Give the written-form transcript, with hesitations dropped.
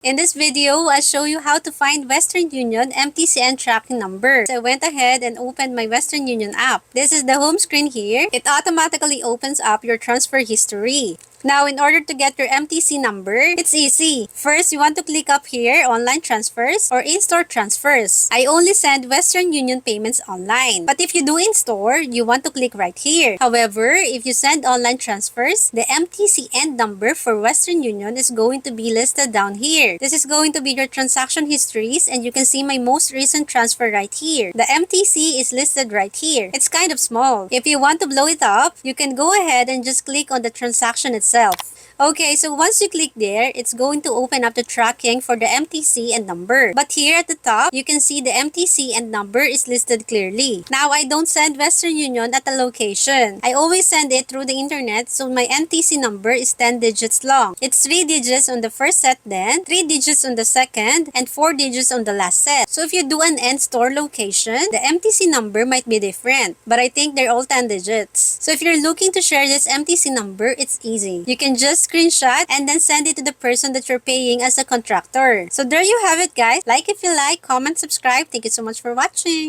In this video, I'll show you how to find Western Union MTCN tracking number. So I went ahead and opened my Western Union app. This is the home screen here. It automatically opens up your transfer history. Now, in order to get your MTC number, it's easy. First, you want to click up here, online transfers or in-store transfers. I only send Western Union payments online. But if you do in-store, you want to click right here. However, if you send online transfers, the MTCN number for Western Union is going to be listed down here. This is going to be your transaction histories, and you can see my most recent transfer right here. The MTC is listed right here. It's kind of small. If you want to blow it up, you can go ahead and just click on the transaction itself. Okay, so once you click there, it's going to open up the tracking for the MTC and number. But here at the top, you can see the MTC and number is listed clearly. Now, I don't send Western Union at a location. I always send it through the internet, so my MTC number is 10 digits long. It's 3 digits on the first set then, 3 digits on the second, and 4 digits on the last set. So if you do an end store location, the MTC number might be different, but I think they're all 10 digits. So if you're looking to share this MTC number, it's easy. You can just screenshot and then send it to the person that you're paying as a contractor. So there you have it, guys. Like if you like, comment, subscribe. Thank you so much for watching.